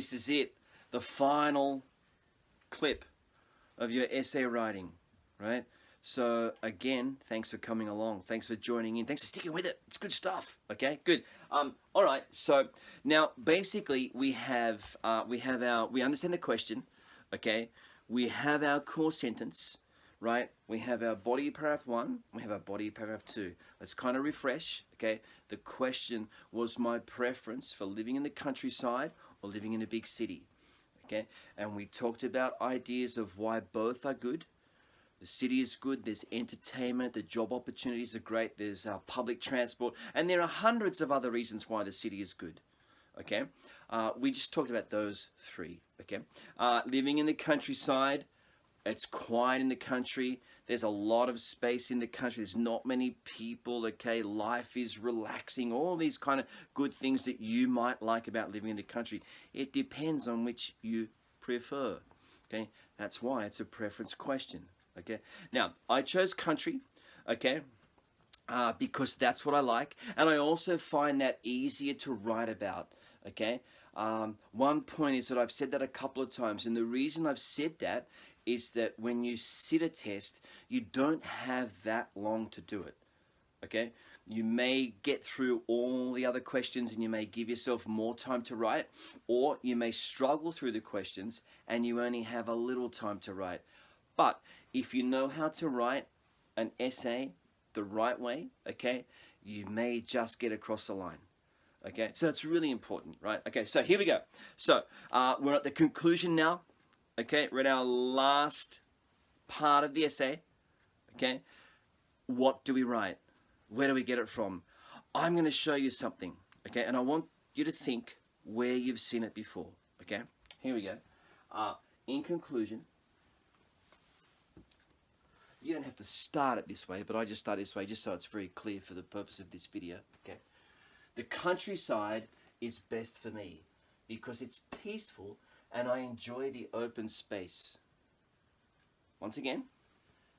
this is it, the final clip of your essay writing, right? So again, thanks for coming along. Thanks for joining in. Thanks for sticking with it. It's good stuff. Okay, good. All right. So now basically we understand the question. Okay, we have our core sentence, right? We have our body paragraph 1. We have our body paragraph 2. Let's kind of refresh. Okay, the question was my preference for living in the countryside or living in a big city. Okay, and we talked about ideas of why both are good. The city is good, there's entertainment, the job opportunities are great, there's public transport, and there are hundreds of other reasons why the city is good. Okay, we just talked about those 3. Okay, living in the countryside, it's quiet in the country, there's a lot of space in the country, there's not many people. Okay, life is relaxing, all these kind of good things that you might like about living in the country. It depends on which you prefer. Okay, that's why it's a preference question. Okay, now I chose country, okay, because that's what I like, and I also find that easier to write about. Okay, one point is that I've said that a couple of times, and the reason I've said that is that when you sit a test, you don't have that long to do it. Okay, you may get through all the other questions and you may give yourself more time to write, or you may struggle through the questions and you only have a little time to write. But if you know how to write an essay the right way, okay, you may just get across the line. Okay, so that's really important, right? Okay, so here we go. So we're at the conclusion now. Okay, we're at our last part of the essay. Okay, what do we write? Where do we get it from? I'm going to show you something. Okay, and I want you to think where you've seen it before. Okay, here we go. In conclusion, you don't have to start it this way, but I just start this way just so it's very clear for the purpose of this video. Okay, the countryside is best for me because it's peaceful and I enjoy the open space. Once again,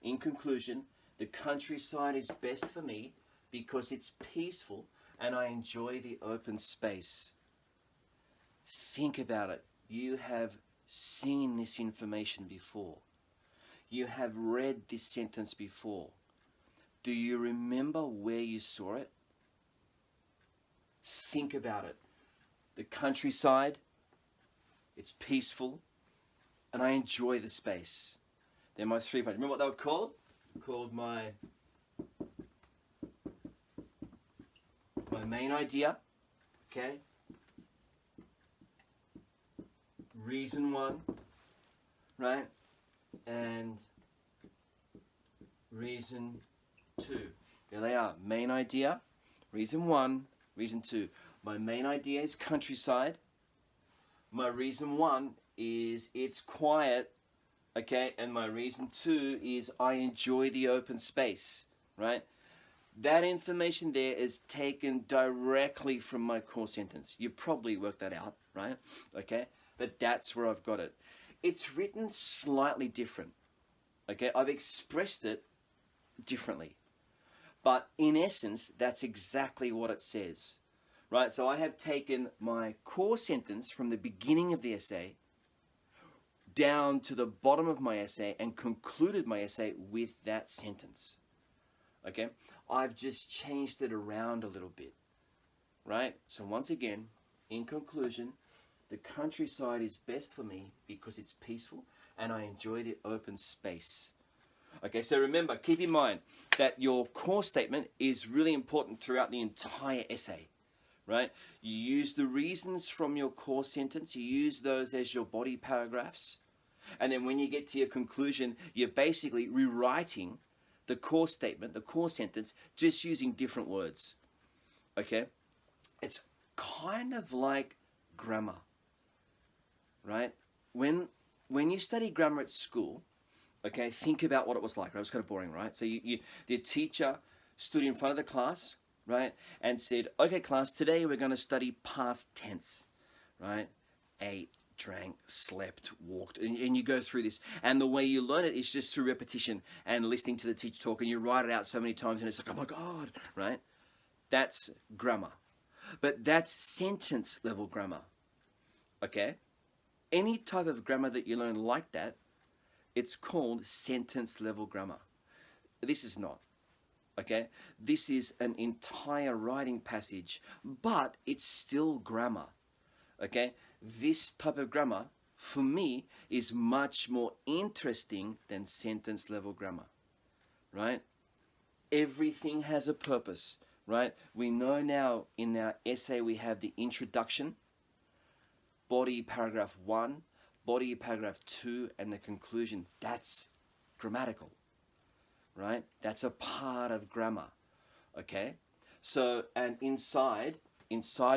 in conclusion, the countryside is best for me because it's peaceful and I enjoy the open space. Think about it. You have seen this information before. You have read this sentence before. Do you remember where you saw it? Think about it. The countryside, it's peaceful, and I enjoy the space. They're my 3 points. Remember what they were called? Called my main idea. Okay. Reason 1, right? And reason 2. There they are. Main idea, reason 1, reason 2. My main idea is countryside. My reason 1 is it's quiet, okay? And my reason 2 is I enjoy the open space, right? That information there is taken directly from my core sentence. You probably worked that out, right? Okay, but that's where I've got it. It's written slightly different, okay? I've expressed it differently. But in essence, that's exactly what it says, right? So I have taken my core sentence from the beginning of the essay down to the bottom of my essay and concluded my essay with that sentence, okay? I've just changed it around a little bit, right? So once again, in conclusion, the countryside is best for me because it's peaceful and I enjoy the open space. Okay, so remember, keep in mind that your core statement is really important throughout the entire essay, right? You use the reasons from your core sentence, you use those as your body paragraphs, and then when you get to your conclusion, you're basically rewriting the core statement, the core sentence, just using different words, okay? It's kind of like grammar, right? When you study grammar at school, okay, think about what it was like, right? It was kind of boring, right? So the teacher stood in front of the class, right, and said, okay, class, today we're going to study past tense, right? Ate, drank, slept, walked, and you go through this. And the way you learn it is just through repetition and listening to the teacher talk, and you write it out so many times, and it's like, oh my God, right? That's grammar. But that's sentence level grammar, okay? Any type of grammar that you learn like that, it's called sentence level grammar. This is not. Okay, this is an entire writing passage, but it's still grammar. Okay, this type of grammar for me is much more interesting than sentence level grammar, right? Everything has a purpose, right? We know now in our essay we have the introduction, body paragraph 1, body paragraph 2, and the conclusion. That's grammatical. Right? That's a part of grammar. Okay? So, and inside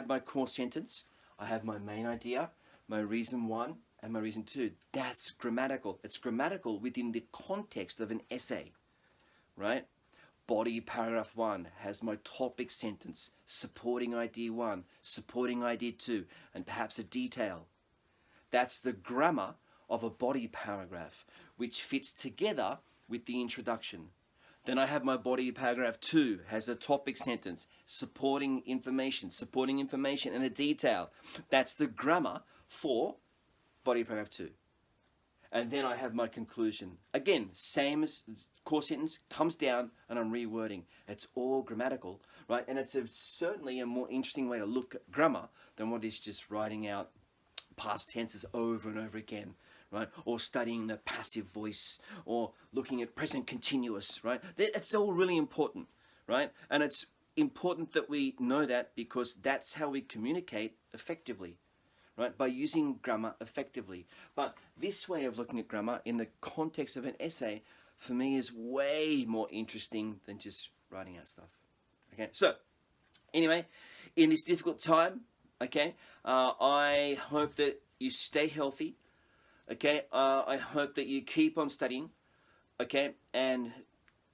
my core sentence, I have my main idea, my reason 1, and my reason 2. That's grammatical. It's grammatical within the context of an essay. Right? Body paragraph 1 has my topic sentence, supporting idea 1, supporting idea 2, and perhaps a detail. That's the grammar of a body paragraph, which fits together with the introduction. Then I have my body paragraph 2 has a topic sentence, supporting information, and a detail. That's the grammar for body paragraph 2. And then I have my conclusion. Again, same as core sentence, comes down and I'm rewording. It's all grammatical, right? And it's certainly a more interesting way to look at grammar than what is just writing out past tenses over and over again. Right? Or studying the passive voice, or looking at present continuous, right? It's all really important, right? And it's important that we know that because that's how we communicate effectively, right? By using grammar effectively. But this way of looking at grammar in the context of an essay, for me, is way more interesting than just writing out stuff. Okay, so anyway, in this difficult time, okay, I hope that you stay healthy. Okay, I hope that you keep on studying, okay, and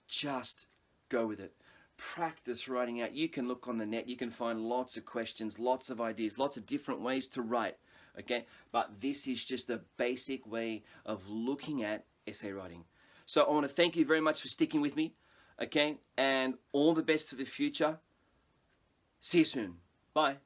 just go with it. Practice writing out. You can look on the net, you can find lots of questions, lots of ideas, lots of different ways to write, okay, but this is just a basic way of looking at essay writing. So I want to thank you very much for sticking with me, okay, and all the best for the future. See you soon. Bye.